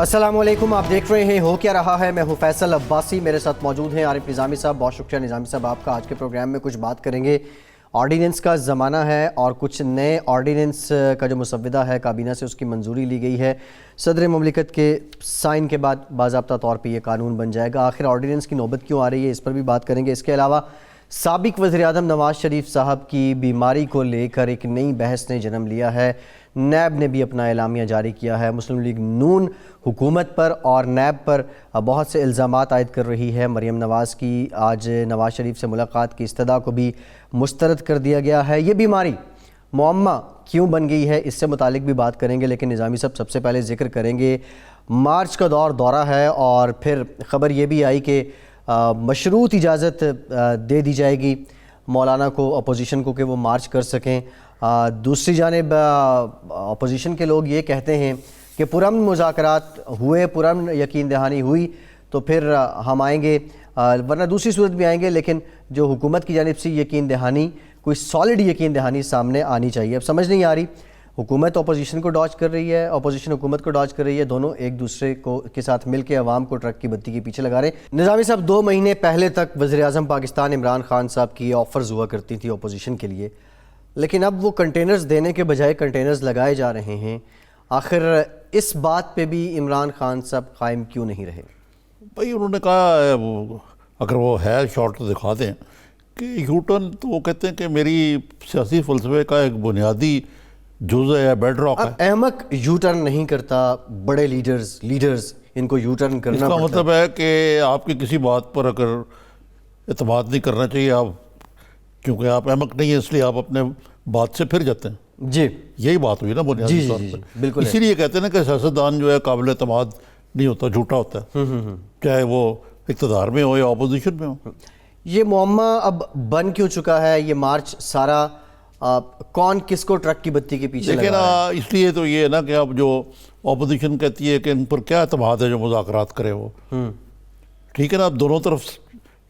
السلام علیکم، آپ دیکھ رہے ہیں ہو کیا رہا ہے۔ میں ہوں فیصل عباسی، میرے ساتھ موجود ہیں عارف نظامی صاحب۔ بہت شکریہ نظامی صاحب آپ کا۔ آج کے پروگرام میں کچھ بات کریں گے، آرڈیننس کا زمانہ ہے اور کچھ نئے آرڈیننس کا جو مسودہ ہے کابینہ سے اس کی منظوری لی گئی ہے۔ صدر مملکت کے سائن کے بعد باضابطہ طور پہ یہ قانون بن جائے گا۔ آخر آرڈیننس کی نوبت کیوں آ رہی ہے، اس پر بھی بات کریں گے۔ اس کے علاوہ سابق وزیراعظم نواز شریف صاحب کی بیماری کو لے کر ایک نئی بحث نے جنم لیا ہے۔ نیب نے بھی اپنا اعلامیہ جاری کیا ہے۔ مسلم لیگ نون حکومت پر اور نیب پر بہت سے الزامات عائد کر رہی ہے۔ مریم نواز کی آج نواز شریف سے ملاقات کی استدعا کو بھی مسترد کر دیا گیا ہے۔ یہ بیماری معمہ کیوں بن گئی ہے، اس سے متعلق بھی بات کریں گے، لیکن نظامی صاحب سب سے پہلے ذکر کریں گے مارچ کا دورہ ہے اور پھر خبر یہ بھی آئی کہ مشروط اجازت دے دی جائے گی مولانا کو، اپوزیشن کو، کہ وہ مارچ کر سکیں۔ دوسری جانب اپوزیشن کے لوگ یہ کہتے ہیں کہ پرامن مذاکرات ہوئے، پرامن یقین دہانی ہوئی تو پھر ہم آئیں گے، ورنہ دوسری صورت بھی آئیں گے، لیکن جو حکومت کی جانب سے یقین دہانی، کوئی سالڈ یقین دہانی سامنے آنی چاہیے۔ اب سمجھ نہیں آ رہی، حکومت اپوزیشن کو ڈاج کر رہی ہے، اپوزیشن حکومت کو ڈاج کر رہی ہے، دونوں ایک دوسرے کے ساتھ مل کے عوام کو ٹرک کی بتی کے پیچھے لگا رہے ہیں۔ نظامی صاحب، 2 مہینے پہلے تک وزیر اعظم پاکستان عمران خان صاحب کی آفرز ہوا کرتی تھی اپوزیشن کے لیے، لیکن اب وہ کنٹینرز دینے کے بجائے کنٹینرز لگائے جا رہے ہیں۔ آخر اس بات پہ بھی عمران خان صاحب قائم کیوں نہیں رہے؟ بھائی انہوں نے کہا اگر وہ ہے شارٹ تو دکھا دیں کہ یو ٹرن، تو وہ کہتے ہیں کہ میری سیاسی فلسفے کا ایک بنیادی جزء ہے، بیڈ راک ہے۔ احمق یو ٹرن نہیں کرتا، بڑے لیڈرز ان کو یو ٹرن کرنا اس کا مطلب ہے کہ آپ کی کسی بات پر اگر اعتماد نہیں کرنا چاہیے، آپ کیونکہ آپ احمق نہیں ہیں اس لیے آپ اپنے بات سے پھر جاتے ہیں۔ جی، یہی بات ہوئی نا بنیادی طور پہ۔ بالکل اسی لیے کہتے ہیں نا کہ سیاستدان جو ہے قابل اعتماد نہیں ہوتا، جھوٹا ہوتا ہے، چاہے وہ اقتدار میں ہو یا اپوزیشن میں ہو۔ یہ معمہ اب بن کیوں چکا ہے؟ یہ مارچ سارا کون کس کو ٹرک کی بتی کے پیچھے لیکن لگا رہا ہے؟ اس لیے تو یہ ہے نا کہ اب جو اپوزیشن کہتی ہے کہ ان پر کیا اعتماد ہے جو مذاکرات کرے وہ، ٹھیک ہے نا، اب دونوں طرف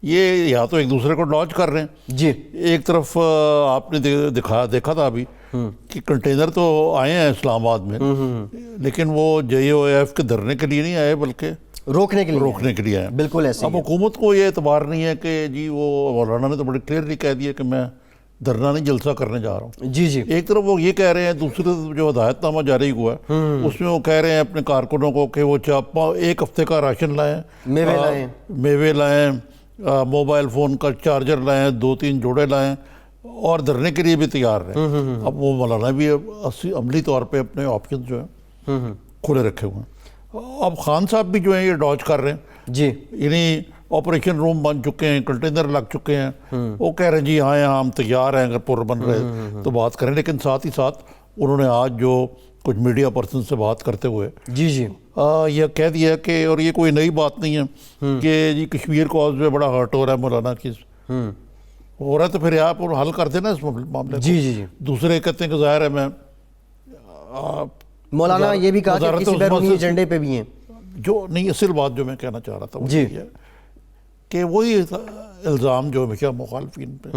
یہ یا تو ایک دوسرے کو ڈاج کر رہے ہیں۔ جی، ایک طرف آپ نے دیکھا تھا ابھی کہ کنٹینر تو آئے ہیں اسلام آباد میں، لیکن وہ JOAF کے دھرنے کے لیے نہیں آئے بلکہ روکنے کے لیے آئے۔ بالکل ایسے اب حکومت کو یہ اعتبار نہیں ہے کہ جی وہ مولانا نے تو بڑے کلیئرلی کہہ دیا کہ میں دھرنا نہیں جلسہ کرنے جا رہا ہوں۔ جی ایک طرف وہ یہ کہہ رہے ہیں، دوسری طرف جو ہدایت نامہ جاری ہوا ہے اس میں وہ کہہ رہے ہیں اپنے کارکنوں کو کہ وہ 1 ہفتے کا راشن لائیں، میوے لائیں، موبائل فون کا چارجر لائیں، 2-3 جوڑے لائیں اور دھرنے کے لیے بھی تیار رہیں۔ اب وہ مولانا بھی عملی طور پہ اپنے آپشن جو ہیں کھلے رکھے ہوئے ہیں۔ اب خان صاحب بھی جو ہیں یہ ڈاج کر رہے ہیں، جی، یعنی آپریشن روم بن چکے ہیں، کنٹینر لگ چکے ہیں، وہ کہہ رہے ہیں جی ہاں ہم تیار ہیں، اگر پر بن رہے تو بات کریں، لیکن ساتھ ہی ساتھ انہوں نے آج جو کچھ میڈیا پرسن سے بات کرتے ہوئے جی یہ کہہ دیا کہ، اور یہ کوئی نئی بات نہیں ہے کہ جی کشمیر کاز میں بڑا ہرٹ ہو رہا ہے مولانا کی، ہو رہا ہے تو پھر آپ حل کر دینا اس معاملے کو۔ جی دوسرے کہتے ہیں کہ ظاہر ہے میں مولانا یہ بھی کہا کہ کسی بیرونی ایجنڈے پہ بھی ہیں، جو نہیں، اصل بات جو میں کہنا چاہ رہا تھا وہ یہ ہے کہ وہی الزام جو ہمیشہ مخالفین پہ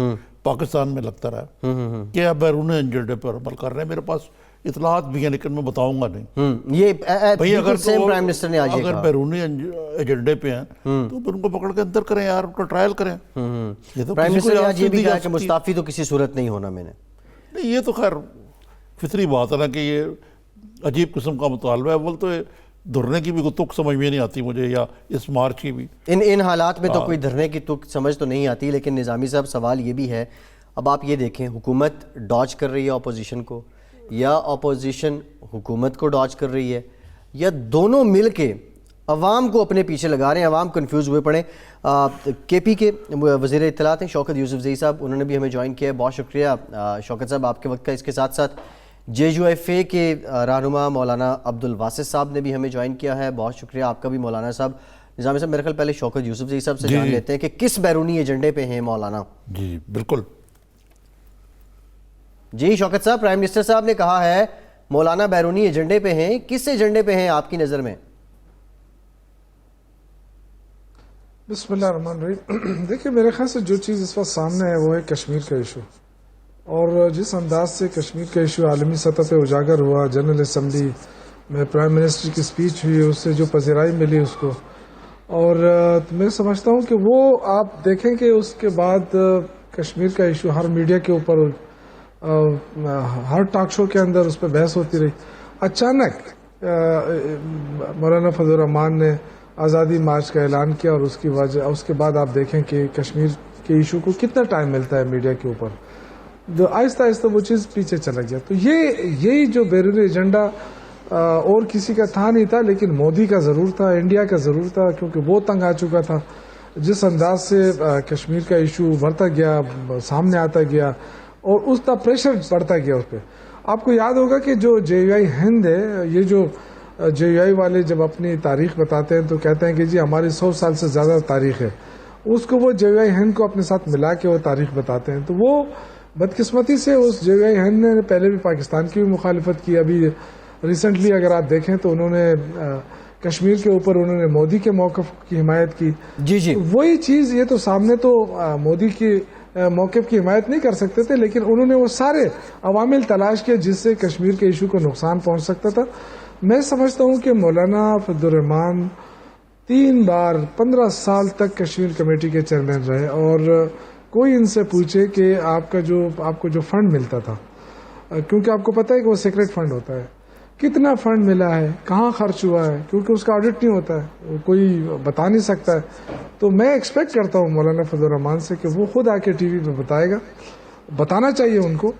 پاکستان میں لگتا رہا کہ آپ بیرونی ایجنڈے پر عمل کر رہے ہیں۔ میرے پاس اطلاعات بھی ہیں لیکن میں بتاؤں گا نہیں۔ یہ بھئی اگر پرائم منسٹر نے آج اگر بیرونی ایجنڈے پہ ہیں تو پھر ان کو پکڑ کے اندر کریں یار، ان کو ٹرائل کریں۔ پرائم منسٹر نے آج یہ بھی کہا کہ مستعفی تو کسی صورت نہیں ہونا میں نے۔ نہیں، یہ تو خیر فطری بات ہے نا کہ یہ عجیب قسم کا مطالبہ ہے۔ اول تو دھرنے کی بھی تک سمجھ میں نہیں آتی مجھے، یا اس مارچ کی بھی۔ ان حالات میں تو کوئی دھرنے کی تک سمجھ تو نہیں آتی، لیکن نظامی صاحب سوال یہ بھی ہے، اب آپ یہ دیکھیں حکومت ڈاج کر رہی ہے اپوزیشن کو، یا اپوزیشن حکومت کو ڈاج کر رہی ہے، یا دونوں مل کے عوام کو اپنے پیچھے لگا رہے ہیں، عوام کنفیوز ہوئے پڑے۔ KP کے وزیر اطلاعات ہیں شوکت یوسفزئی صاحب، انہوں نے بھی ہمیں جوائن کیا ہے، بہت شکریہ شوکت صاحب آپ کے وقت کا۔ اس کے ساتھ ساتھ JUFA کے رہنما مولانا عبدالواسط صاحب نے بھی ہمیں جوائن کیا ہے، بہت شکریہ آپ کا بھی مولانا صاحب۔ نظامی صاحب میرے خیال پہلے شوکت یوسفزئی صاحب سے جان لیتے ہیں کہ کس بیرونی ایجنڈے پہ ہیں مولانا؟ جی بالکل جی شوکت صاحب، پرائم منسٹر صاحب نے کہا ہے مولانا بیرونی ایجنڈے پہ ہیں، کس ایجنڈے پہ ہیں آپ کی نظر میں؟ بسم اللہ الرحمن الرحیم۔ دیکھیں میرے خیال سے جو چیز اس وقت سامنے ہے وہ ہے کشمیر کا ایشو، اور جس انداز سے کشمیر کا ایشو عالمی سطح پہ اجاگر ہوا، جنرل اسمبلی میں پرائم منسٹر کی اسپیچ ہوئی اس سے جو پذیرائی ملی اس کو، اور میں سمجھتا ہوں کہ وہ آپ دیکھیں کہ اس کے بعد کشمیر کا ایشو ہر میڈیا کے اوپر، ہر ٹاک شو کے اندر اس پہ بحث ہوتی رہی. اچانک مولانا فضل الرحمان نے آزادی مارچ کا اعلان کیا، اور اس کے بعد آپ دیکھیں کہ کشمیر کے ایشو کو کتنا ٹائم ملتا ہے میڈیا کے اوپر، جو آہستہ آہستہ وہ چیز پیچھے چلا گیا. تو یہی جو بیرونی ایجنڈا اور کسی کا تھا نہیں تھا، لیکن مودی کا ضرور تھا، انڈیا کا ضرور تھا، کیونکہ وہ تنگ آ چکا تھا. جس انداز سے کشمیر کا ایشو بڑھتا گیا، سامنے آتا گیا، اور اس کا پریشر بڑھتا گیا اس پہ. آپ کو یاد ہوگا کہ جو جے یو آئی ہند ہے، یہ جو جے یو آئی والے جب اپنی تاریخ بتاتے ہیں تو کہتے ہیں کہ جی ہماری 100 سال سے زیادہ تاریخ ہے، اس کو وہ جے یو آئی ہند کو اپنے ساتھ ملا کے وہ تاریخ بتاتے ہیں. تو وہ بدقسمتی سے اس جے یو آئی ہند نے پہلے بھی پاکستان کی بھی مخالفت کی. ابھی ریسنٹلی اگر آپ دیکھیں تو انہوں نے کشمیر کے اوپر انہوں نے مودی کے موقف کی حمایت کی. جی وہی چیز یہ تو سامنے تو مودی کی موقف کی حمایت نہیں کر سکتے تھے، لیکن انہوں نے وہ سارے عوامل تلاش کیے جس سے کشمیر کے ایشو کو نقصان پہنچ سکتا تھا. میں سمجھتا ہوں کہ مولانا فضل الرحمان 3 بار 15 سال تک کشمیر کمیٹی کے چیئرمین رہے، اور کوئی ان سے پوچھے کہ آپ کو جو فنڈ ملتا تھا، کیونکہ آپ کو پتہ ہے کہ وہ سیکرٹ فنڈ ہوتا ہے، کتنا فنڈ ملا ہے، کہاں خرچ ہوا ہے، کیونکہ اس کا آڈٹ نہیں ہوتا ہے، کوئی بتا نہیں سکتا ہے. تو میں ایکسپیکٹ کرتا ہوں مولانا فضل الرحمان سے کہ وہ خود آ کے ٹی وی پہ بتائے گا. بتانا چاہیے ان کو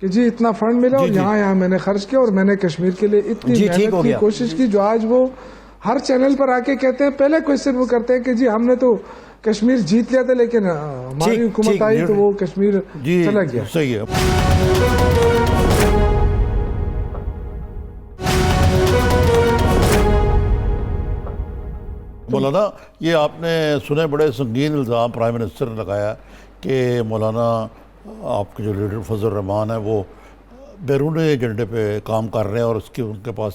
کہ جی اتنا فنڈ ملا اور یہاں میں نے خرچ کیا، اور میں نے کشمیر کے لیے اتنی محنت کی، کوشش کی، جو آج وہ ہر چینل پر آ کے کہتے ہیں. پہلے کوشچن وہ کرتے ہیں کہ جی ہم نے تو کشمیر جیت لیا تھا، لیکن ہماری حکومت آئی تو وہ کشمیر چلا گیا. صحیح ہے. مولانا یہ آپ نے سنے بڑے سنگین الزام پرائم منسٹر نے لگایا کہ مولانا آپ کے جو لیڈر فضل الرحمان ہیں وہ بیرونی ایجنڈے پہ کام کر رہے ہیں، اور اس کی ان کے پاس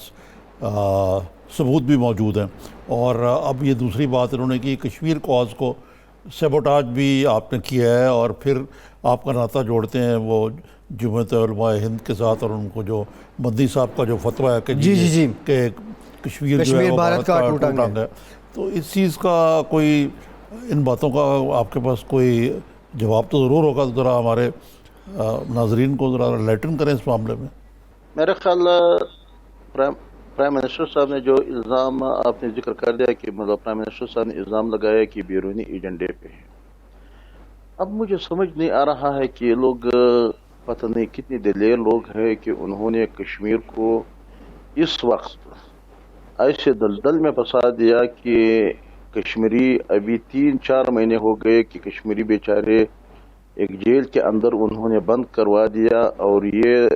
ثبوت بھی موجود ہیں. اور اب یہ دوسری بات انہوں نے کی، کشمیر کاز کو سیبوٹاج بھی آپ نے کیا ہے، اور پھر آپ کا ناطہ جوڑتے ہیں وہ جمعیت علماء ہند کے ساتھ، اور ان کو جو مدنی صاحب کا جو فتویٰ ہے کہ کشمیر جو ہے وہ بھارت کا ٹوٹا ہے. تو اس چیز کا کوئی، ان باتوں کا آپ کے پاس کوئی جواب تو ضرور ہوگا، تو ذرا ہمارے ناظرین کو ذرا لائٹن کریں اس معاملے میں. میرا خیال پرائم منسٹر صاحب نے جو الزام آپ نے ذکر کر دیا کہ مطلب پرائم منسٹر صاحب نے الزام لگایا کہ بیرونی ایجنڈے پہ ہے. اب مجھے سمجھ نہیں آ رہا ہے کہ یہ لوگ پتہ نہیں کتنی دلیر لوگ ہیں کہ انہوں نے کشمیر کو اس وقت ایسے دلدل میں پھنسا دیا کہ کشمیری ابھی 3-4 مہینے ہو گئے کہ کشمیری بیچارے ایک جیل کے اندر انہوں نے بند کروا دیا، اور یہ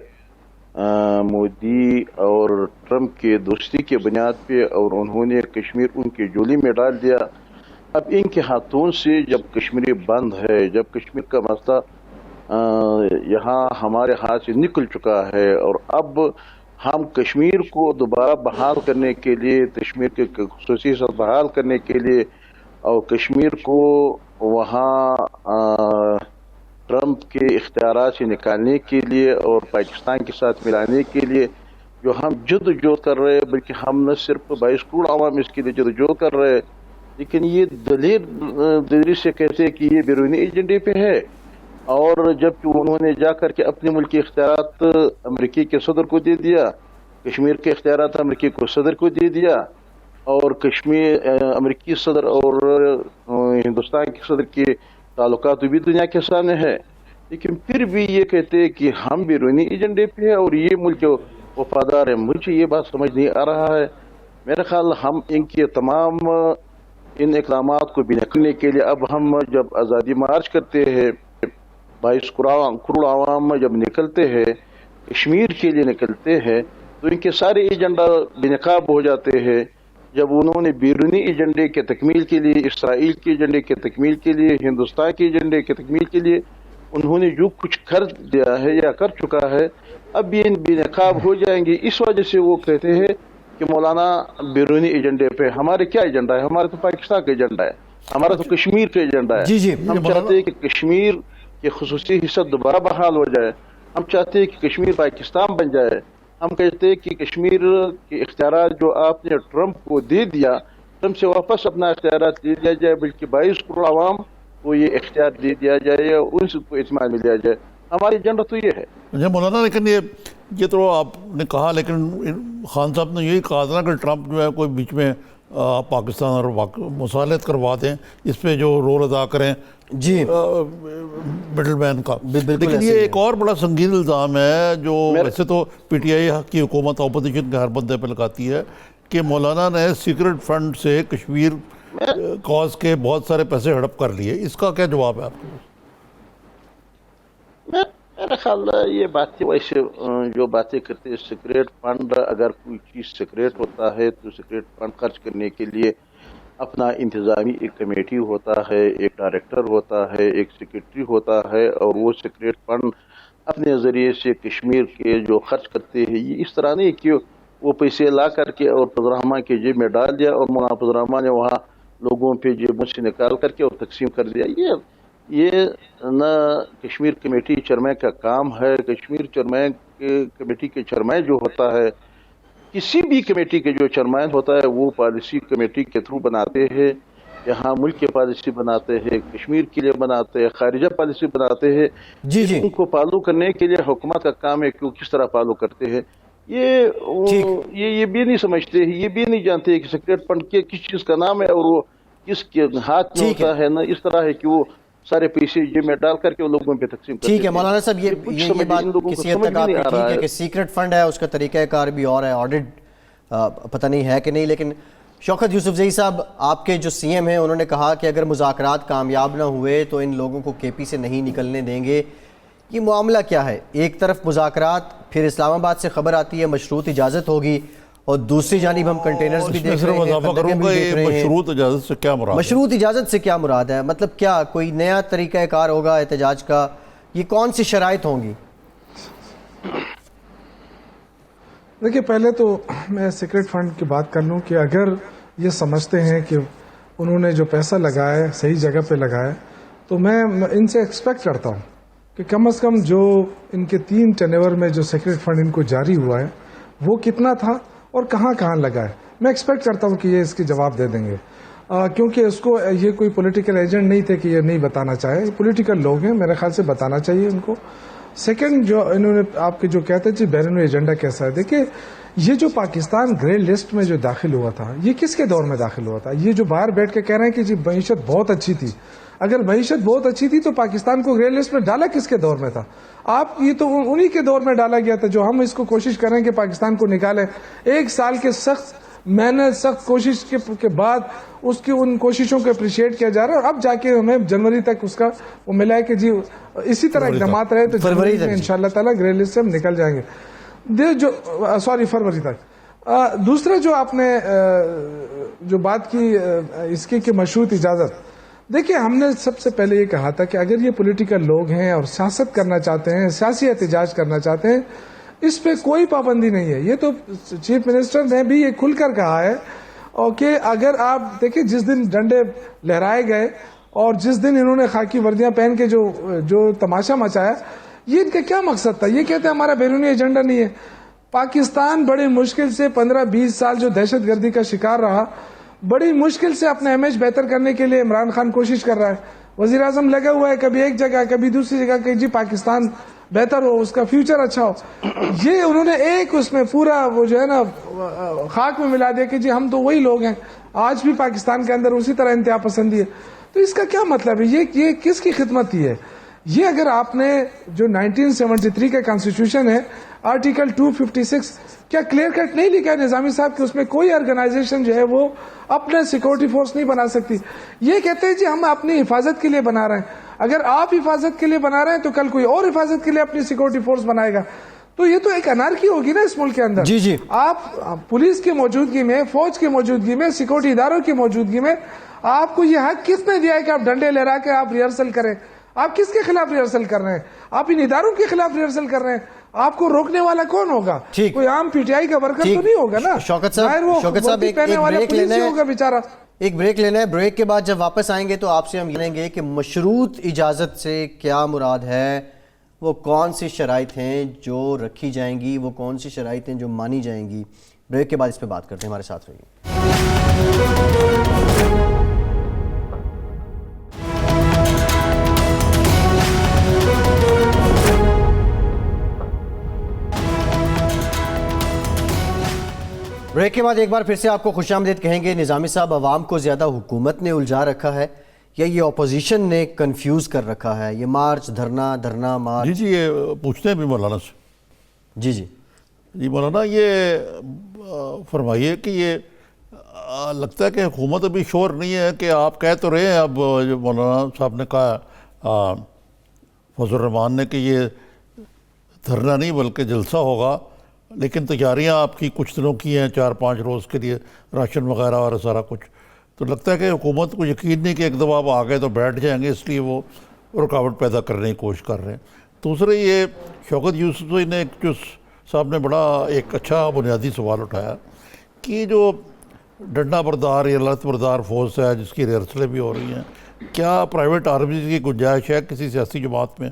مودی اور ٹرمپ کے دوستی کے بنیاد پہ، اور انہوں نے کشمیر ان کی جولی میں ڈال دیا. اب ان کے ہاتھوں سے جب کشمیری بند ہے، جب کشمیر کا مسئلہ یہاں ہمارے ہاتھ سے نکل چکا ہے، اور اب ہم کشمیر کو دوبارہ بحال کرنے کے لیے، کشمیر کے خصوصی حیثیت بحال کرنے کے لیے، اور کشمیر کو وہاں ٹرمپ کے اختیارات سے نکالنے کے لیے اور پاکستان کے ساتھ ملانے کے لیے جو ہم جدوجہد کر رہے ہیں، بلکہ ہم نہ صرف 22 کروڑ عوام اس کے لیے جدوجہد کر رہے ہیں، لیکن یہ دلیری سے کہتے ہیں کہ یہ بیرونی ایجنڈے پہ ہے. اور جب انہوں نے جا کر کے اپنے ملک کے اختیارات امریکی کے صدر کو دے دیا، کشمیر کے اختیارات امریکی کو صدر کو دے دیا، اور کشمیر امریکی صدر اور ہندوستان کے صدر کے تعلقات بھی دنیا کے سامنے ہے، لیکن پھر بھی یہ کہتے ہیں کہ ہم بیرونی ایجنڈے پہ ہیں اور یہ ملک وفادار ہے. مجھے یہ بات سمجھ نہیں آ رہا ہے. میرا خیال ہم ان کے تمام ان اقدامات کو بنکنے کے لیے، اب ہم جب آزادی مارچ کرتے ہیں، 22 کروڑ عوام جب نکلتے ہیں، کشمیر کے لیے نکلتے ہیں، تو ان کے سارے ایجنڈا بے نقاب ہو جاتے ہیں. جب انہوں نے بیرونی ایجنڈے کے تکمیل کے لیے، اسرائیل کے ایجنڈے کے تکمیل کے لیے، ہندوستان کے ایجنڈے کے تکمیل کے لیے انہوں نے جو کچھ کر دیا ہے یا کر چکا ہے، اب یہ بے نقاب ہو جائیں گے. اس وجہ سے وہ کہتے ہیں کہ مولانا بیرونی ایجنڈے پہ. ہمارے کیا ایجنڈا ہے؟ ہمارا تو پاکستان کا ایجنڈا ہے، ہمارا تو کشمیر کا ایجنڈا ہے. ہم چاہتے ہیں کہ کشمیر کی خصوصی حصہ دوبارہ بحال ہو جائے. ہم چاہتے ہیں کہ کشمیر پاکستان بن جائے. ہم کہتے ہیں کہ کشمیر کے اختیارات جو آپ نے ٹرمپ کو دے دیا، ٹرمپ سے واپس اپنا اختیارات دے دیا جائے، بلکہ 22 کروڑ عوام کو یہ اختیار دے دیا جائے، ان سے کو اعتماد مل دیا جائے. ہماری ایجنڈا تو یہ ہے. مولانا لیکن یہ تو آپ نے کہا، لیکن خان صاحب نے یہی کہا تھا نا کہ ٹرمپ جو ہے کوئی بیچ میں پاکستان اور مصالحت کروا دیں، اس پہ جو رول ادا کریں جی مڈل مین کا. لیکن یہ ایک اور بڑا سنگین الزام ہے جو ویسے تو پی ٹی آئی کی حکومت اپوزیشن کے ہر بندے پہ لگاتی ہے کہ مولانا نے سیکرٹ فنڈ سے کشمیر کاز کے بہت سارے پیسے ہڑپ کر لیے. اس کا کیا جواب ہے آپ کو؟ میرا خیال ہے یہ باتیں ویسے جو باتیں کرتے ہیں، سیکریٹ فنڈ، اگر کوئی چیز سیکریٹ ہوتا ہے تو سیکریٹ فنڈ خرچ کرنے کے لیے اپنا انتظامی ایک کمیٹی ہوتا ہے، ایک ڈائریکٹر ہوتا ہے، ایک سیکرٹری ہوتا ہے، اور وہ سیکریٹ فنڈ اپنے ذریعے سے کشمیر کے جو خرچ کرتے ہیں، یہ اس طرح نہیں کہ وہ پیسے لا کر کے اور پدرہما کے جیب میں ڈال دیا اور مولانا پدرہما نے وہاں لوگوں پہ جیبوں سے نکال کر کے اور تقسیم کر دیا. یہ نہ کشمیر کمیٹی چیئرمین کا کام ہے. کشمیر کمیٹی کے چیئرمین جو ہوتا ہے، کسی بھی کمیٹی کے جو چیئرمین ہوتا ہے، وہ پالیسی کمیٹی کے تھرو بناتے ہیں. یہاں ملک کی پالیسی بناتے ہیں، کشمیر کے لیے بناتے ہیں، خارجہ پالیسی بناتے ہیں. ان کو فالو کرنے کے لیے حکومت کا کام ہے کہ وہ کس طرح فالو کرتے ہیں. یہ بھی نہیں سمجھتے، یہ بھی نہیں جانتے کہ سیکریٹ فنڈ کس چیز کا نام ہے اور وہ کس کے ہاتھ میں ہوتا ہے. نا اس طرح ہے کہ وہ سارے پیسے جیب میں ڈال کر کے لوگوں پہ تقسیم کرتے ہیں. ٹھیک ہے مولانا صاحب، یہ بات کسی حد تک آپ کی ٹھیک ہے کہ سیکرٹ فنڈ ہے، اس کا طریقہ کار بھی اور ہے، آڈٹ پتہ نہیں ہے کہ نہیں. لیکن شوکت یوسف زئی صاحب، آپ کے جو سی ایم ہیں، انہوں نے کہا کہ اگر مذاکرات کامیاب نہ ہوئے تو ان لوگوں کو کے پی سے نہیں نکلنے دیں گے. یہ معاملہ کیا ہے؟ ایک طرف مذاکرات، پھر اسلام آباد سے خبر آتی ہے مشروط اجازت ہوگی، اور دوسری جانب ہم کنٹینرز بھی دیکھ رہے ہیں. مشروط اجازت سے کیا مراد ہے؟ مشروط اجازت سے کیا مراد ہے؟ مطلب کیا کوئی نیا طریقہ کار ہوگا احتجاج کا؟ یہ کون سی شرائط ہوں گی؟ دیکھیے، پہلے تو میں سیکرٹ فنڈ کی بات کر لوں کہ اگر یہ سمجھتے ہیں کہ انہوں نے جو پیسہ لگایا ہے صحیح جگہ پہ لگایا، تو میں ان سے ایکسپیکٹ کرتا ہوں کہ کم از کم جو ان کے 3 ٹرنور میں جو سیکرٹ فنڈ ان کو جاری ہوا ہے وہ کتنا تھا اور کہاں کہاں لگا ہے. میں ایکسپیکٹ کرتا ہوں کہ یہ اس کی جواب دے دیں گے، کیونکہ اس کو یہ کوئی پولیٹیکل ایجنٹ نہیں تھے کہ یہ نہیں بتانا چاہے. پولیٹیکل لوگ ہیں، میرے خیال سے بتانا چاہیے ان کو. سیکنڈ، جو انہوں نے آپ کے جو کہتے تھے بیرونی ایجنڈا کیسا ہے، دیکھیے یہ جو پاکستان گرے لسٹ میں جو داخل ہوا تھا، یہ کس کے دور میں داخل ہوا تھا؟ یہ جو باہر بیٹھ کے کہہ رہے ہیں کہ جی معیشت بہت اچھی تھی، اگر معیشت بہت اچھی تھی تو پاکستان کو گرے لسٹ میں ڈالا کس کے دور میں تھا؟ یہ تو انہی کے دور میں ڈالا گیا تھا جو ہم اس کو کوشش کر رہے ہیں کہ پاکستان کو نکالیں. 1 سال کے سخت محنت، سخت کوشش کے بعد اس کی ان کوششوں کو اپریشیٹ کیا جا رہا ہے، اور اب جا کے ہمیں جنوری تک اس کا وہ ملا ہے کہ جی اسی طرح اقدامات رہے تو جنوری میں انشاءاللہ تعالی گرے لسٹ سے ہم نکل جائیں گے. فروری تک. دوسرا جو آپ نے جو بات کی اس کی کہ مشروط اجازت، دیکھیے ہم نے سب سے پہلے یہ کہا تھا کہ اگر یہ پولیٹیکل لوگ ہیں اور سیاست کرنا چاہتے ہیں، سیاسی احتجاج کرنا چاہتے ہیں، اس پہ کوئی پابندی نہیں ہے. یہ تو چیف منسٹر نے بھی یہ کھل کر کہا ہے، اور کہ اگر آپ دیکھیں جس دن ڈنڈے لہرائے گئے اور جس دن انہوں نے خاکی وردیاں پہن کے جو تماشا مچایا، یہ ان کا کیا مقصد تھا؟ یہ کہتے ہیں ہمارا بیرونی ایجنڈا نہیں ہے. پاکستان بڑی مشکل سے 15-20 سال جو دہشت گردی کا شکار رہا، بڑی مشکل سے اپنا امیج بہتر کرنے کے لیے عمران خان کوشش کر رہا ہے. وزیر اعظم لگا ہوا ہے کبھی ایک جگہ کبھی دوسری جگہ کہ جی پاکستان بہتر ہو، اس کا فیوچر اچھا ہو. یہ انہوں نے ایک اس میں پورا وہ جو ہے نا خاک میں ملا دیا کہ جی ہم تو وہی لوگ ہیں. آج بھی پاکستان کے اندر اسی طرح انتہا پسندی ہے. تو اس کا کیا مطلب ہے؟ یہ کس کی خدمت کی ہے؟ یہ اگر آپ نے جو 1973 کا کانسٹیٹیوشن ہے، آرٹیکل 256 کیا کلیئر کٹ نہیں لکھا ہے نظامی صاحب کہ اس میں کوئی آرگنائزیشن جو ہے وہ اپنے سیکورٹی فورس نہیں بنا سکتی؟ یہ کہتے ہیں جی ہم اپنی حفاظت کے لیے بنا رہے ہیں. اگر آپ حفاظت کے لیے بنا رہے ہیں تو کل کوئی اور حفاظت کے لیے اپنی سیکورٹی فورس بنائے گا. تو یہ تو ایک انارکی ہوگی نا اس ملک کے اندر. جی آپ پولیس کی موجودگی میں، فوج کی موجودگی میں، سیکورٹی اداروں کی موجودگی میں آپ کو یہ حق کس نے دیا ہے کہ آپ ڈنڈے لہرا کے آپ ریہرسل کریں؟ آپ کس کے خلاف ریہرسل کر رہے ہیں؟ آپ ان اداروں کے خلاف ریہرسل کر رہے ہیں. آپ کو روکنے والا کون ہوگا؟ کوئی عام پی ٹی آئی کا ورکر تو نہیں ہوگا نا. شوکت صاحب ایک بریک لینا ہے. بریک کے بعد جب واپس آئیں گے تو آپ سے ہم جانیں گے کہ مشروط اجازت سے کیا مراد ہے وہ کون سی شرائط ہیں جو رکھی جائیں گی, وہ کون سی شرائط ہیں جو مانی جائیں گی؟ بریک کے بعد اس پہ بات کرتے ہیں, ہمارے ساتھ رہیے. بریک کے بعد ایک بار پھر سے آپ کو خوش آمدید کہیں گے. نظامی صاحب, عوام کو زیادہ حکومت نے الجھا رکھا ہے یا یہ اپوزیشن نے کنفیوز کر رکھا ہے؟ یہ مارچ, دھرنا مارچ. جی یہ پوچھتے ہیں بھی مولانا سے. جی مولانا یہ فرمائیے کہ یہ لگتا ہے کہ حکومت ابھی شور نہیں ہے کہ آپ کہہ تو رہے ہیں, اب جو مولانا صاحب نے کہا فضل الرحمان نے کہ یہ دھرنا نہیں بلکہ جلسہ ہوگا, لیکن تیاریاں آپ کی کچھ دنوں کی ہیں, 4-5 روز کے لیے راشن وغیرہ اور سارا کچھ. تو لگتا ہے کہ حکومت کو یقین نہیں کہ ایک دفعہ آپ آ گئے تو بیٹھ جائیں گے, اس لیے وہ رکاوٹ پیدا کرنے کی کوشش کر رہے ہیں. دوسرے یہ شوکت یوسفزئی نے جو صاحب نے بڑا ایک اچھا بنیادی سوال اٹھایا کہ جو ڈنڈا بردار یا لت بردار فورس ہے جس کی ریہرسلیں بھی ہو رہی ہیں, کیا پرائیویٹ آرمیز کی گنجائش ہے کسی سیاسی جماعت میں؟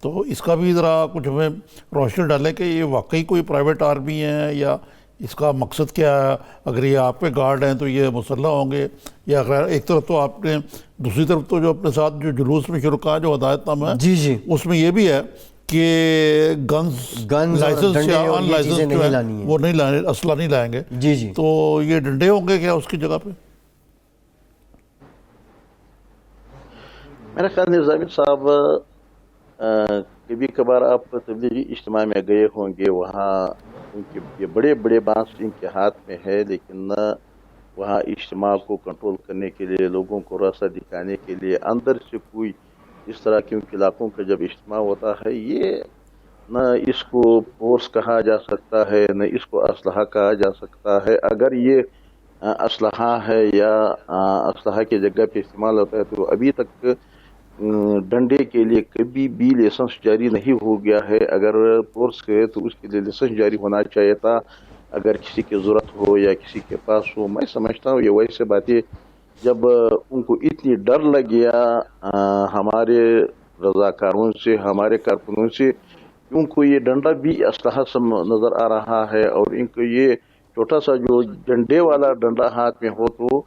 تو اس کا بھی ذرا کچھ ہمیں روشنی ڈالیں کہ یہ واقعی کوئی پرائیویٹ آرمی ہے یا اس کا مقصد کیا ہے. اگر یہ آپ کے گارڈ ہیں تو یہ مسلح ہوں گے یا غیر. ایک طرف تو آپ نے, دوسری طرف تو جو اپنے ساتھ جو جلوس میں شرکا جو ہدایت نامہ ہے جی اس میں یہ بھی ہے کہ گنز لائسنس یا ان لائسنس جو ہے وہ نہیں لائیں, اسلحہ نہیں لائیں گے. جی تو یہ ڈنڈے ہوں گے کیا اس کی جگہ پہ؟ میرا خیال نظامی صاحب کبھی کبھار آپ تبلیغی اجتماع میں گئے ہوں گے, وہاں ان کے یہ بڑے بڑے بانس ان کے ہاتھ میں ہے, لیکن وہاں اجتماع کو کنٹرول کرنے کے لیے, لوگوں کو راستہ دکھانے کے لیے اندر سے کوئی اس طرح کے علاقوں کا جب اجتماع ہوتا ہے, یہ نہ اس کو فورس کہا جا سکتا ہے نہ اس کو اسلحہ کہا جا سکتا ہے. اگر یہ اسلحہ ہے یا اسلحہ کی جگہ پہ استعمال ہوتا ہے تو ابھی تک ڈنڈے کے لیے کبھی بھی لائسنس جاری نہیں ہو گیا ہے. اگر فورس ہے تو اس کے لیے لائسنس جاری ہونا چاہیے تھا اگر کسی کی ضرورت ہو یا کسی کے پاس ہو. میں سمجھتا ہوں یہ ویسے باتیں جب ان کو اتنی ڈر لگ گیا ہمارے رضاکاروں سے, ہمارے کارکنوں سے, ان کو یہ ڈنڈا بھی اسلحہ سے نظر آ رہا ہے, اور ان کو یہ چھوٹا سا جو ڈنڈے والا ڈنڈا ہاتھ میں ہو تو,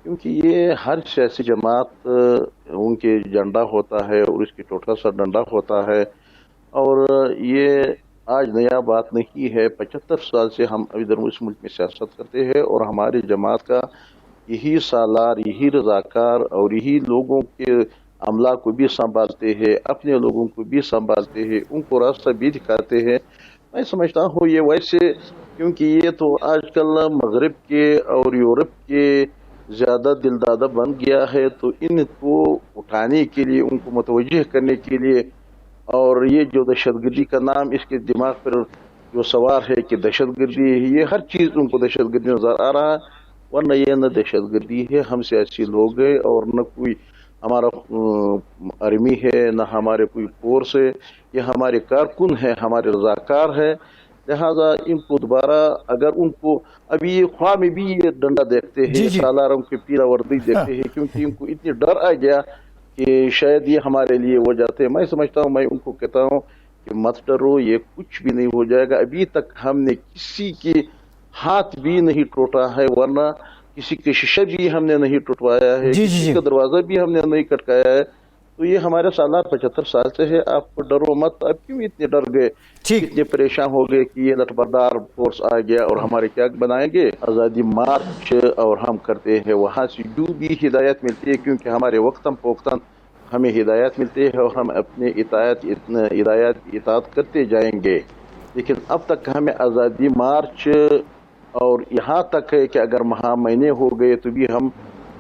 کیونکہ یہ ہر سیاسی جماعت ان کے جھنڈا ہوتا ہے اور اس کی چھوٹا سا ڈنڈا ہوتا ہے, اور یہ آج نیا بات نہیں ہے. 75 سال سے ہم ادھر اس ملک میں سیاست کرتے ہیں اور ہماری جماعت کا یہی سالار, یہی رضاکار اور یہی لوگوں کے عملہ کو بھی سنبھالتے ہیں, اپنے لوگوں کو بھی سنبھالتے ہیں, ان کو راستہ بھی دکھاتے ہیں. میں سمجھتا ہوں یہ ویسے, کیونکہ یہ تو آج کل مغرب کے اور یورپ کے زیادہ دل دادہ بن گیا ہے, تو ان کو اٹھانے کے لیے, ان کو متوجہ کرنے کے لیے, اور یہ جو دہشت گردی کا نام اس کے دماغ پر جو سوار ہے کہ دہشت گردی ہے, یہ ہر چیز ان کو دہشت گردی نظر آ رہا ہے. ورنہ یہ نہ دہشت گردی ہے, ہم سیاسی لوگ ہیں, اور نہ کوئی ہمارا آرمی ہے, نہ ہمارے کوئی فورس ہے, یہ ہمارے کارکن ہے, ہمارے رضاکار ہے. لہذا ان کو دوبارہ اگر ان کو ابھی یہ خواہ میں بھی یہ ڈنڈا دیکھتے ہیں, سالاروں کے پیلا وردی دیکھتے ہیں, کیونکہ ان کو اتنی ڈر آ گیا کہ شاید یہ ہمارے لیے ہو جاتے ہیں. میں سمجھتا ہوں, میں ان کو کہتا ہوں کہ مت ڈرو, یہ کچھ بھی نہیں ہو جائے گا. ابھی تک ہم نے کسی کے ہاتھ بھی نہیں ٹوٹا ہے, ورنہ کسی کے شیشہ بھی ہم نے نہیں ٹوٹوایا ہے, کسی کا دروازہ بھی ہم نے نہیں کٹکایا ہے. تو یہ ہمارے سالار 75 سال سے ہے. آپ ڈرو مت. اب کیوں اتنے ڈر گئے, اتنے پریشان ہو گئے کہ یہ لٹبردار فورس آ گیا اور ہمارے کیا بنائیں گے؟ آزادی مارچ اور ہم کرتے ہیں, وہاں سے جو بھی ہدایت ملتی ہے, کیونکہ ہمارے وقتاً فوقتاً ہمیں ہدایت ملتی ہے اور ہم اپنے اطاعت کرتے جائیں گے. لیکن اب تک ہمیں آزادی مارچ اور یہاں تک ہے کہ اگر مہینے ہو گئے تو بھی ہم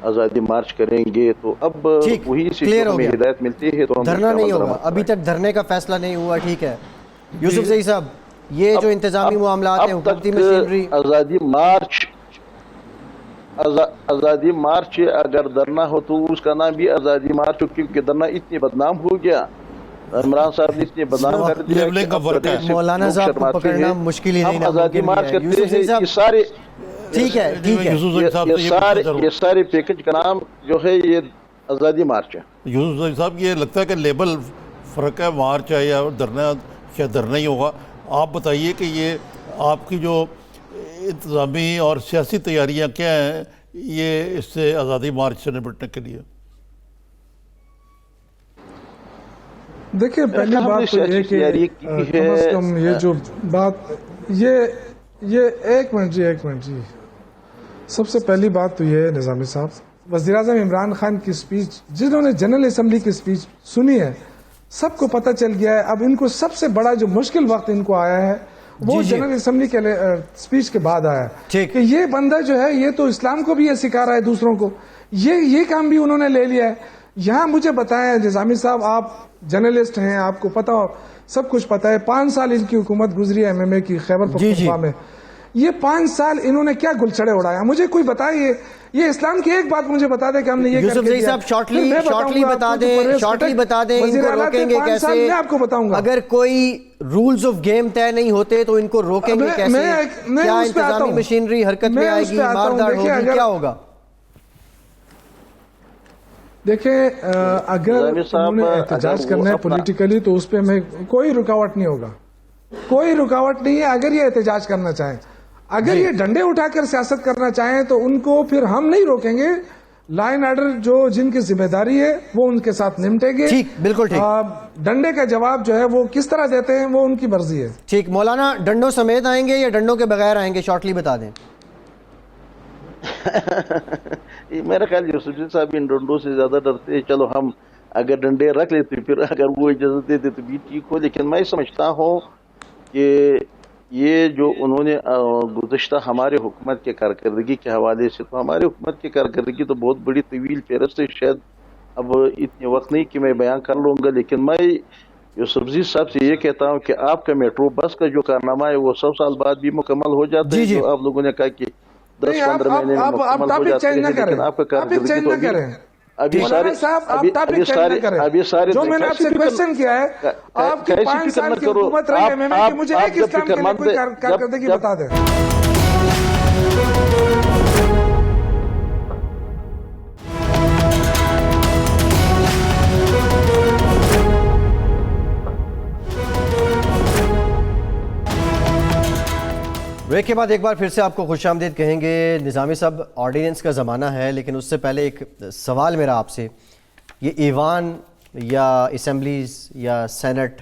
آزادی مارچ کریں گے. تو اب وہی سے ہمیں ہدایت ملتی ہے تو ہم دھرنا نہیں ہوگا. ابھی تک دھرنے کا فیصلہ نہیں ہوا. ٹھیک ہے یوسفزئی صاحب, یہ جو انتظامی معاملات ہیں, حکومتی مشینری, آزادی مارچ اگر دھرنا ہو تو اس کا نام بھی آزادی مارچ, کیونکہ دھرنا اتنی بدنام ہو گیا, عمران صاحب نے اتنے بدنام کر دیا. مولانا صاحب کو پکڑنا مشکل ہی نہیں. آزادی مارچ کرتے ہیں یہ سارے, ٹھیک ہے یہ سارے پیکج کا نام جو ہے یہ آزادی مارچ ہے. یوسف صاحب, یہ لگتا ہے کہ لیبل فرق ہے, مارچ ہے یا دھرنا, شاید دھرنا ہی ہوگا. آپ بتائیے کہ یہ آپ کی جو انتظامی اور سیاسی تیاریاں کیا ہیں یہ اس سے آزادی مارچ سے نمٹنے کے لیے؟ دیکھیں پہلی بات تو یہ کہ کم از کم یہ جو بات یہ ایک منٹ جی سب سے پہلی بات تو یہ ہے نظامی صاحب, وزیر اعظم عمران خان کی سپیچ, جنہوں نے جنرل اسمبلی کی سپیچ سنی ہے, سب کو پتہ چل گیا ہے اب ان کو سب سے بڑا جو مشکل وقت ان کو آیا ہے وہ جنرل اسمبلی کے سپیچ کے بعد آیا ہے کہ یہ بندہ جو ہے یہ تو اسلام کو بھی یہ سکھا رہا ہے دوسروں کو, یہ کام بھی انہوں نے لے لیا ہے. یہاں مجھے بتائیں نظامی صاحب, آپ جرنلسٹ ہیں, آپ کو پتا ہو سب کچھ پتا ہے, 5 سال ان کی حکومت گزری ہے MMA کی خیبر پختونخوا میں. یہ 5 سال انہوں نے کیا گلچڑے اڑایا, مجھے کوئی بتائیے. یہ اسلام کی ایک بات مجھے بتا دے کہ ہم نے یہ کر کے دیا. شارٹلی بتا دیں ان کو روکیں گے کیسے. میں آپ کو بتاؤں گا اگر کوئی رولز آف گیم طے نہیں ہوتے تو ان کو روکیں گے کیسے, کیا انتظامی مشینری حرکت میں آئے گی, ماردار ہوگی, کیا ہوگا؟ دیکھیں اگر انہوں نے احتجاج کرنا ہے پولیٹیکلی تو اس پہ میں کوئی رکاوٹ نہیں ہوگا, کوئی رکاوٹ نہیں ہے اگر یہ احتجاج کرنا چاہیں. اگر یہ ڈنڈے اٹھا کر سیاست کرنا چاہیں تو ان کو پھر ہم نہیں روکیں گے. لا اینڈ آرڈر جو جن کی ذمہ داری ہے وہ ان کے ساتھ نمٹے گے. بالکل ٹھیک. ڈنڈے کا جواب جو ہے وہ کس طرح دیتے ہیں وہ ان کی مرضی ہے. ٹھیک. مولانا ڈنڈوں سمیت آئیں گے یا ڈنڈوں کے بغیر آئیں گے, شارٹلی بتا دیں. میرا خیال یوسف جی صاحب ان ڈنڈوں سے زیادہ ڈرتے ہیں. چلو ہم اگر ڈنڈے رکھ لیتے پھر اگر وہ اجازت دیتے تو بھی ٹھیک ہو, لیکن میں سمجھتا ہوں کہ یہ جو انہوں نے گزشتہ ہمارے حکومت کے کارکردگی کے حوالے سے, تو ہماری حکومت کی کارکردگی تو بہت بڑی طویل فہرست ہے, شاید اب اتنے وقت نہیں کہ میں بیان کر لوں گا. لیکن میں یوسف جی صاحب سے یہ کہتا ہوں کہ آپ کا میٹرو بس کا جو کارنامہ ہے وہ 100 سال بعد بھی مکمل ہو جاتا ہے. جو آپ لوگوں نے کہا کہ 10-15 مہینے میں مکمل ہو جاتے ہیں, لیکن آپ کا کارکردگی تو ابھی سارے جو میں نے آپ سے کوشچن کیا ہے, آپ کی 5 سال کی حکومت رہی ہے MMA کی, مجھے ایک اسلام کے لیے کوئی کارکردگی بتا دیں. بریک کے بعد ایک بار پھر سے آپ کو خوش آمدید کہیں گے. نظامی صاحب, آرڈیننس کا زمانہ ہے, لیکن اس سے پہلے ایک سوال میرا آپ سے, یہ ایوان یا اسمبلیز یا سینٹ,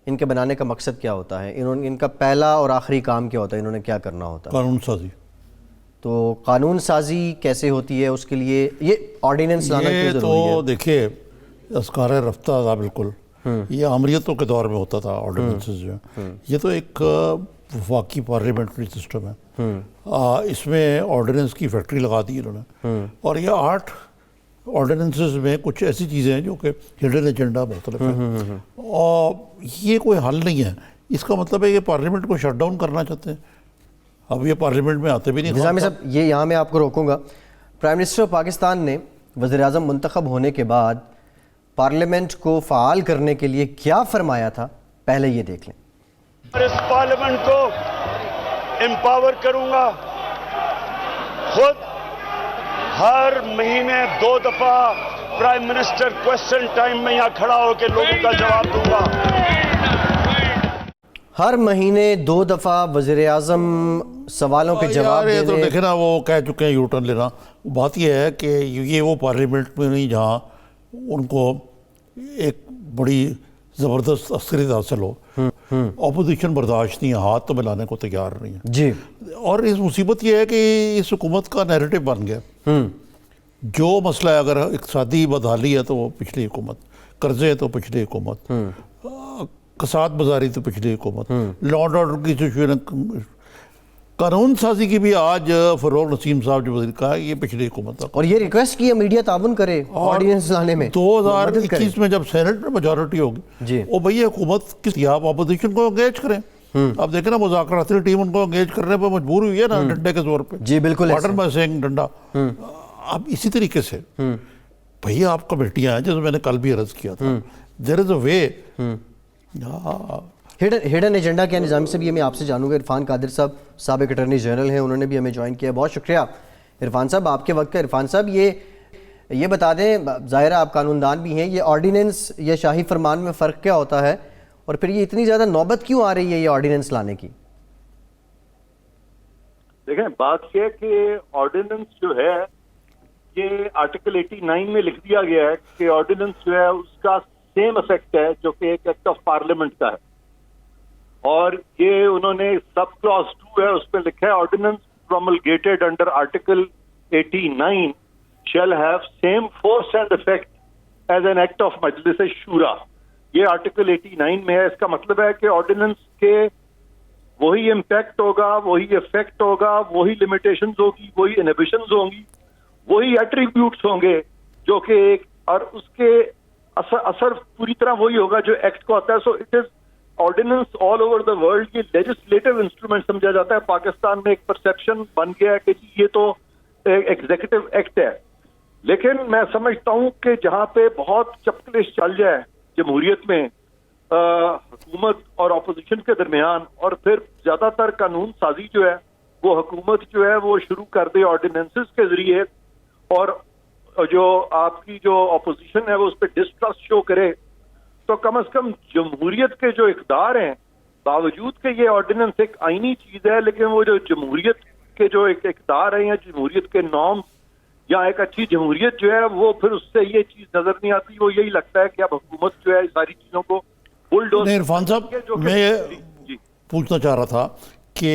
ان کے بنانے کا مقصد کیا ہوتا ہے؟ ان کا پہلا اور آخری کام کیا ہوتا ہے؟ انہوں نے کیا کرنا ہوتا ہے؟ قانون سازی. تو قانون سازی کیسے ہوتی ہے؟ اس کے لیے یہ آرڈیننس لانا کیوں ضروری ہے؟ تو دیکھیے اسکار رفتہ تھا بالکل, یہ آمریتوں کے دور میں ہوتا تھا آرڈیننسز جو ہیں. یہ تو ایک وفاقی پارلیمنٹری سسٹم ہے, اس میں آرڈیننس کی فیکٹری لگا دی انہوں نے, اور یہ 8 آرڈیننسز میں کچھ ایسی چیزیں ہیں جو کہ ہڈن ایجنڈا مختلف ہیں, اور یہ کوئی حل نہیں ہے. اس کا مطلب ہے کہ پارلیمنٹ کو شٹ ڈاؤن کرنا چاہتے ہیں. اب یہ پارلیمنٹ میں آتے بھی نہیں. نظامی صاحب, یہ یہاں میں آپ کو روکوں گا. پرائم منسٹر پاکستان نے وزیر اعظم منتخب ہونے کے بعد پارلیمنٹ کو فعال کرنے کے لیے کیا فرمایا تھا, پہلے یہ دیکھ لیں. اس پارلیمنٹ کو امپاور کروں گا, خود ہر مہینے 2 دفعہ پرائم منسٹر کوسچن ٹائم میں یہاں کھڑا ہو کے لوگوں کا جواب دوں گا. ہر مہینے 2 دفعہ وزیر اعظم سوالوں کے جواب دینے. تو دیکھیں نا, وہ کہہ چکے ہیں یو ٹرن لینا. بات یہ ہے کہ یہ وہ پارلیمنٹ میں نہیں جہاں ان کو ایک بڑی زبردست اکثریت حاصل ہو. اپوزیشن برداشت نہیں ہے, ہاتھ تو ملانے کو تیار نہیں ہے. جی. اور اس مصیبت یہ ہے کہ اس حکومت کا نیریٹو بن گیا. جو مسئلہ ہے, اگر اقتصادی بدحالی ہے تو وہ پچھلی حکومت, قرضے تو پچھلی حکومت, کساد بازاری تو پچھلی حکومت, لا اینڈ آرڈر کی سچویشن, قانون سازی کی بھی آج فروغ نسیم صاحب جو وزیر کہا یہ پچھلی حکومت تھا. اور یہ ریکویسٹ کی میڈیا تعاون کرے آرڈیننس لانے میں. 2021 میں جب سینٹ میں میجورٹی ہوگی, وہ بھئی حکومت کس آپ اپوزیشن کو انگیج کریں. اب دیکھیں نا, مذاکراتی ٹیم ان کو انگیج کرنے پہ مجبور ہوئی ہے نا ڈنڈے کے زور پہ. جی بالکل, واٹر بائی سینگ ڈنڈا. اب اسی طریقے سے بھئی آپ کمیٹیاں ہیں, جیسے میں نے کل بھی عرض کیا تھا, دیر از اے وے. ہڈن ایجنڈا کیا نظامی صاحب, یہ میں آپ سے جانوں گا. عرفان قادر صاحب سابق اٹارنی جنرل ہیں, انہوں نے بھی ہمیں جوائن کیا. بہت شکریہ عرفان صاحب, آپ کے وقت کا. عرفان صاحب, یہ یہ بتا دیں، ظاہر آپ قانون دان بھی ہیں، یہ آرڈیننس یا شاہی فرمان میں فرق کیا ہوتا ہے، اور پھر یہ اتنی زیادہ نوبت کیوں آ رہی ہے یہ آرڈیننس لانے کی؟ دیکھیں بات یہ ہے کہ آرڈیننس جو ہے یہ آرٹیکل 89 میں لکھ دیا گیا ہے کہ آرڈیننس جو ہے اس کا سیم افیکٹ ہے جو کہ ایک ایکٹ آف پارلیمنٹ کا ہے، اور یہ انہوں نے سب کلاس 2 ہے اس پہ لکھا ہے ordinance promulgated under article 89 shall have same force and effect as an act of مجلس شورا. یہ آرٹیکل 89 میں ہے. اس کا مطلب ہے کہ آرڈیننس کے وہی امپیکٹ ہوگا، وہی افیکٹ ہوگا، وہی لمیٹیشنز ہوگی، وہی انہیبیشنز ہوں گی، وہی ایٹریبیوٹس ہوں گے جو کہ ایک، اور اس کے اثر پوری طرح وہی ہوگا جو ایکٹ کو ہوتا ہے. So it is ordinance all over the world یہ لیجسلیٹو انسٹرومنٹ سمجھا جاتا ہے. پاکستان میں ایک پرسیپشن بن گیا ہے کہ یہ تو ایگزیکٹو ایکٹ ہے، لیکن میں سمجھتا ہوں کہ جہاں پہ بہت چپکلش چل جائے جمہوریت میں حکومت اور اپوزیشن کے درمیان، اور پھر زیادہ تر قانون سازی جو ہے وہ حکومت جو ہے وہ شروع کر دے آرڈیننسز کے ذریعے، اور جو آپ کی جو اپوزیشن ہے وہ اس پہ ڈسٹرسٹ شو کرے، تو کم از کم جمہوریت کے جو اقدار ہیں، باوجود کہ یہ آرڈیننس ایک آئینی چیز ہے، لیکن وہ جو جمہوریت کے جو ایک اقدار ہیں یا جمہوریت کے نارمز یا ایک اچھی جمہوریت جو ہے وہ پھر اس سے یہ چیز نظر نہیں آتی. وہ یہی لگتا ہے کہ اب حکومت جو ہے ساری چیزوں کو بلڈوز. عرفان صاحب میں یہ پوچھنا چاہ رہا تھا کہ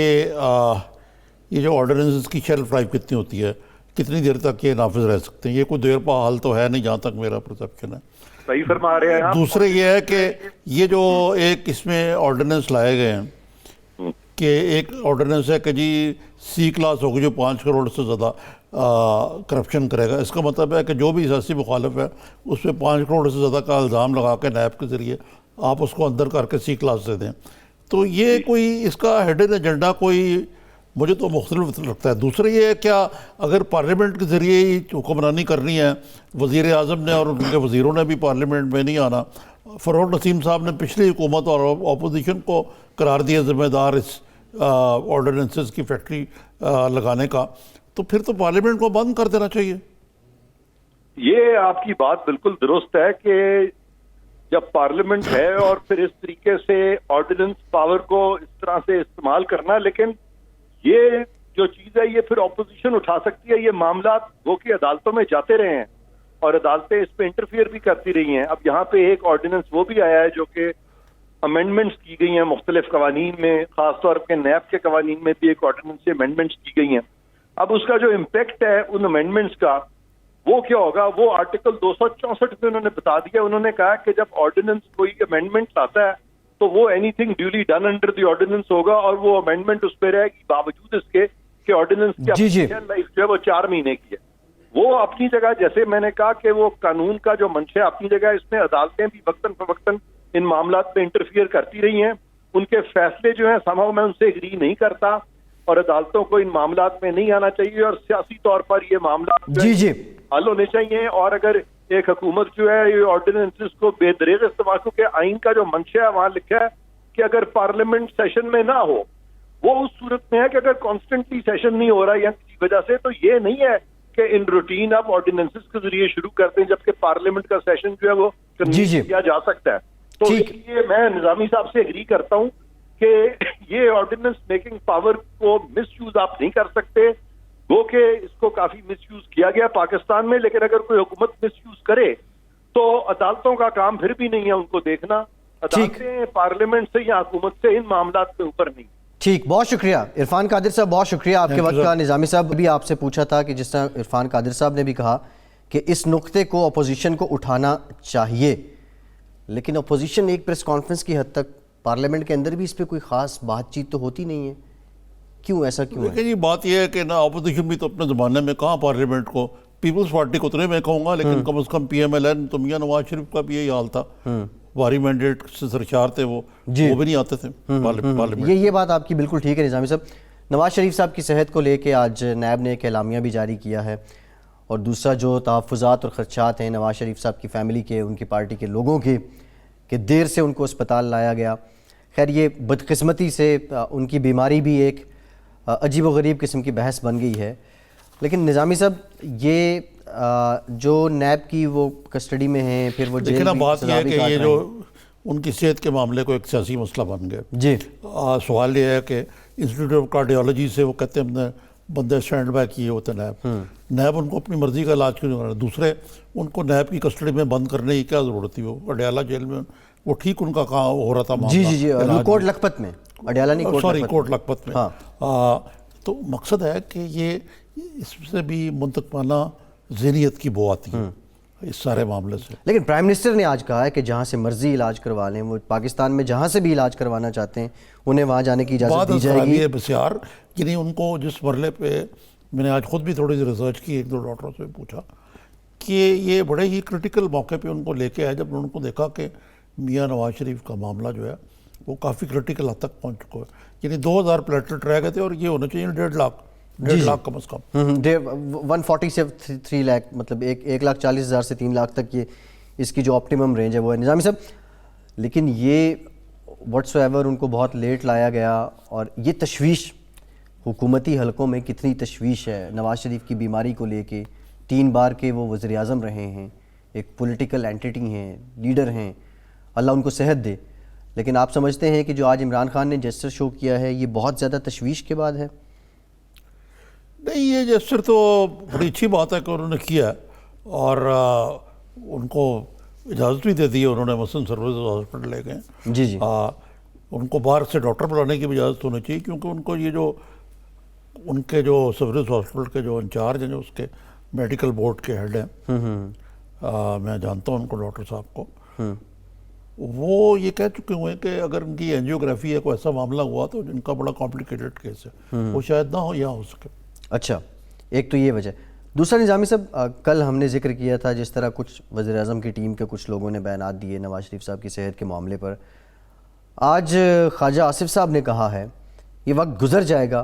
یہ جو آرڈیننس کی شیلف لائف کتنی ہوتی ہے، کتنی دیر تک یہ نافذ رہ سکتے ہیں؟ یہ کوئی دیر پا حال تو ہے نہیں جہاں تک میرا پرسیپشن ہے. صحیح فرما رہے ہیں آپ. دوسرے یہ ہے کہ یہ جو ایک اس میں آرڈیننس لائے گئے ہیں کہ ایک آرڈیننس ہے کہ جی سی کلاس ہوگی جو 5 کروڑ سے زیادہ کرپشن کرے گا. اس کا مطلب ہے کہ جو بھی سیاسی مخالف ہے اس پہ 5 کروڑ سے زیادہ کا الزام لگا کے نیب کے ذریعے آپ اس کو اندر کر کے سی کلاس دے دیں. تو یہ کوئی اس کا ہیڈن ایجنڈا کوئی مجھے تو مختلف لگتا ہے. دوسرے یہ ہے کیا اگر پارلیمنٹ کے ذریعے ہی حکمرانی کرنی ہے، وزیر اعظم نے اور ان کے وزیروں نے بھی پارلیمنٹ میں نہیں آنا، فروغ نسیم صاحب نے پچھلی حکومت اور اپوزیشن کو قرار دیا ذمہ دار اس آرڈیننسز کی فیکٹری لگانے کا، تو پھر تو پارلیمنٹ کو بند کر دینا چاہیے. یہ آپ کی بات بالکل درست ہے کہ جب پارلیمنٹ ہے اور پھر اس طریقے سے آرڈیننس پاور کو اس طرح سے استعمال کرنا، لیکن یہ جو چیز ہے یہ پھر اپوزیشن اٹھا سکتی ہے. یہ معاملات وہ کہ عدالتوں میں جاتے رہے ہیں اور عدالتیں اس پہ انٹرفیئر بھی کرتی رہی ہیں. اب یہاں پہ ایک آرڈیننس وہ بھی آیا ہے جو کہ امینڈمنٹس کی گئی ہیں مختلف قوانین میں، خاص طور پہ نیب کے قوانین میں بھی ایک آرڈیننس سے امینڈمنٹس کی گئی ہیں. اب اس کا جو امپیکٹ ہے ان امینڈمنٹس کا وہ کیا ہوگا، وہ آرٹیکل 264 میں انہوں نے بتا دیا. انہوں نے کہا کہ جب آرڈیننس کوئی امینڈمنٹ لاتا ہے تو وہ any thing duly done under the ordinance ہوگا، اور وہ امینڈمنٹ اس پہ رہے گی باوجود اس کے کہ آرڈیننس کی لائف جو ہے وہ 4 مہینے کی ہے. وہ اپنی جگہ، جیسے میں نے کہا کہ وہ قانون کا جو منشا ہے اپنی جگہ، اس میں عدالتیں بھی وقتاً فوقتاً ان معاملات میں انٹرفیئر کرتی رہی ہیں. ان کے فیصلے جو ہیں سمہاؤ میں ان سے اگری نہیں کرتا، اور عدالتوں کو ان معاملات میں نہیں آنا چاہیے، اور سیاسی طور پر یہ معاملات حل ہونے چاہیے. اور اگر ایک حکومت جو ہے یہ آرڈیننسز کو بے دریغ استعمال، کیونکہ آئین کا جو منشا ہے وہاں لکھا ہے کہ اگر پارلیمنٹ سیشن میں نہ ہو، وہ اس صورت میں ہے کہ اگر کانسٹنٹلی سیشن نہیں ہو رہا یا کسی وجہ سے، تو یہ نہیں ہے کہ ان روٹین آپ آرڈیننسز کے ذریعے شروع کرتے ہیں، جبکہ پارلیمنٹ کا سیشن جو ہے وہ کیا جا سکتا ہے. تو اس لیے میں نظامی صاحب سے اگری کرتا ہوں کہ یہ آرڈیننس میکنگ پاور کو مس یوز آپ نہیں کر سکتے. گو کہ اس کو کافی مس یوز کیا گیا پاکستان میں، لیکن اگر کوئی حکومت مس یوز کرے تو عدالتوں کا کام پھر بھی نہیں ہے ان کو دیکھنا. عدالتیں پارلیمنٹ سے یا حکومت سے ان معاملات کے اوپر نہیں. ٹھیک، بہت شکریہ عرفان قادر صاحب، بہت شکریہ آپ کے وقت کا. نظامی صاحب بھی آپ سے پوچھا تھا کہ جس طرح عرفان قادر صاحب نے بھی کہا کہ اس نقطے کو اپوزیشن کو اٹھانا چاہیے، لیکن اپوزیشن ایک پریس کانفرنس کی حد تک، پارلیمنٹ کے اندر بھی اس پہ کوئی خاص بات چیت تو ہوتی نہیں ہے. کیوں ایسا کیوں ہے؟ یہ بات یہ ہے کہ نا اپوزیشن بھی تو اپنے زمانے میں کہاں پارلیمنٹ کو، پیپلز پارٹی کو اتنے میں کہوں گا، لیکن کم از کم پی ایم ایل این تو میاں نواز شریف کا بھی یہی حال تھا، بھاری مینڈیٹ سے سرشار تھے وہ بھی نہیں آتے تھے پارلیمنٹ. یہ بات آپ کی بالکل ٹھیک ہے نظامی صاحب. نواز شریف صاحب کی صحت کو لے کے آج نیب نے ایک اعلامیہ بھی جاری کیا ہے، اور دوسرا جو تحفظات اور خدشات ہیں نواز شریف صاحب کی فیملی کے، ان کی پارٹی کے لوگوں کے، کہ دیر سے ان کو اسپتال لایا گیا. خیر یہ بدقسمتی سے ان کی بیماری بھی ایک عجیب و غریب قسم کی بحث بن گئی ہے. لیکن نظامی صاحب یہ جو نیب کی وہ کسٹڈی میں ہیں، پھر وہ لیکن اب بات یہ ہے کہ یہ جو ان کی صحت کے معاملے کو ایک سیاسی مسئلہ بن گیا. جی سوال یہ ہے کہ انسٹیٹیوٹ آف کارڈیالوجی سے وہ کہتے ہیں ہم نے بندے اسٹینڈ بائی کیے ہوتے نیب ان کو اپنی مرضی کا علاج کیوں نہیں کر رہا. دوسرے ان کو نیب کی کسٹڈی میں بند کرنے کی کیا ضرورت تھی؟ وہ اڈیالہ جیل میں وہ ٹھیک ان کا کام ہو رہا تھا. جی کوٹ لکھپت میں، اڈیالہ نہیں، سوری کوٹ لکھپت میں. تو مقصد ہے کہ یہ اس سے بھی منتقمانہ ذہنیت کی بو آتی ہے اس سارے معاملے سے. لیکن پرائم منسٹر نے آج کہا ہے کہ جہاں سے مرضی علاج کروا لیں، وہ پاکستان میں جہاں سے بھی علاج کروانا چاہتے ہیں انہیں وہاں جانے کی اجازت دی جائے گی. بسیار، یعنی ان کو جس مرحلے پہ میں نے آج خود بھی تھوڑی سی ریسرچ کی، ایک دو ڈاکٹروں سے پوچھا کہ یہ بڑے ہی کرٹیکل موقع پہ ان کو لے کے آئے جب انہوں نے دیکھا کہ میاں نواز شریف کا معاملہ جو ہے وہ کافی کرٹیکل حد تک پہنچ چکا ہے. یعنی 2000 پلیٹلیٹ رہ گئے تھے اور یہ ہونا چاہیے 1.5 لاکھ کم از کم. 140 سے 3 لاکھ، مطلب 1,40,000 سے 3 لاکھ تک یہ اس کی جو آپٹیمم رینج ہے وہ ہے. نظامی صاحب، لیکن یہ واٹس ایور ان کو بہت لیٹ لایا گیا، اور یہ تشویش حکومتی حلقوں میں کتنی تشویش ہے نواز شریف کی بیماری کو لے کے. 3 بار کے وہ وزیر اعظم رہے ہیں، ایک پولیٹیکل اینٹیٹی ہیں، لیڈر ہیں، اللہ ان کو صحت دے. لیکن آپ سمجھتے ہیں کہ جو آج عمران خان نے جیسچر شو کیا ہے یہ بہت زیادہ تشویش کے بعد ہے؟ نہیں، یہ جیسچر تو بڑی اچھی بات ہے کہ انہوں نے کیا، اور ان کو اجازت بھی دے دی ہے. انہوں نے مثلاً سروس ہاسپٹل لے گئے. جی ان کو باہر سے ڈاکٹر بلانے کی بھی اجازت ہونی چاہیے، کیونکہ ان کو یہ جو ان کے جو سروس ہاسپٹل کے جو انچارج ہیں، جو اس کے میڈیکل بورڈ کے ہیڈ ہیں، میں جانتا ہوں ان کو، ڈاکٹر صاحب کو، وہ یہ کہہ چکے ہوئے ہیں کہ اگر ان کی اینجیوگرافی ہے کوئی ایسا معاملہ ہوا تو جن کا بڑا کمپلیکیٹڈ کیس ہے وہ شاید نہ ہو یا ہو سکے. اچھا، ایک تو یہ وجہ. دوسرا نظامی صاحب، کل ہم نے ذکر کیا تھا جس طرح کچھ وزیر اعظم کی ٹیم کے کچھ لوگوں نے بیانات دیے نواز شریف صاحب کی صحت کے معاملے پر. آج خواجہ آصف صاحب نے کہا ہے یہ وقت گزر جائے گا،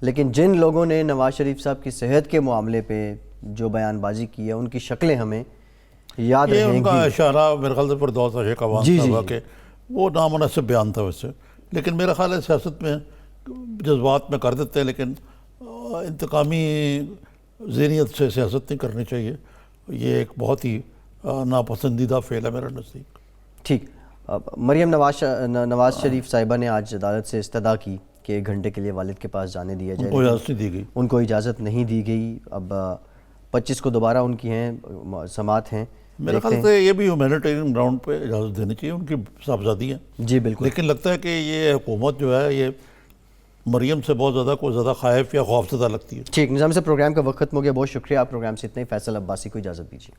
لیکن جن لوگوں نے نواز شریف صاحب کی صحت کے معاملے پہ جو بیان بازی کی ہے ان کی شکلیں ہمیں یاد رہیں گی. ان کا اشارہ میرے خیال سے پردوس عاشق عوام ہوگا کہ وہ نامناسب بیان تھا ویسے. لیکن میرا خیال ہے سیاست میں جذبات میں کر دیتے ہیں، لیکن انتقامی ذہنیت سے سیاست نہیں کرنی چاہیے. یہ ایک بہت ہی ناپسندیدہ فعل ہے میرے نزدیک. ٹھیک. مریم نواز شریف صاحبہ نے آج عدالت سے استدعا کی کہ 1 گھنٹے کے لیے والد کے پاس جانے دیا جائے. ان کو اجازت نہیں دی گئی. ان کو اجازت نہیں دی گئی. اب 25 کو دوبارہ ان کی ہیں سماعت ہیں. میرے خیال سے یہ بھی ہیومینیٹیرین گراؤنڈ پہ اجازت دینی چاہیے، ان کی صاحبزادی ہیں. جی بالکل. لیکن لگتا ہے کہ یہ حکومت جو ہے یہ مریم سے بہت زیادہ خائف یا خوفزدہ لگتی ہے. ٹھیک. نظام سے پروگرام کا وقت ختم ہو گیا. بہت شکریہ، آپ پروگرام سے اتنے. فیصل عباسی کو اجازت دیجیے.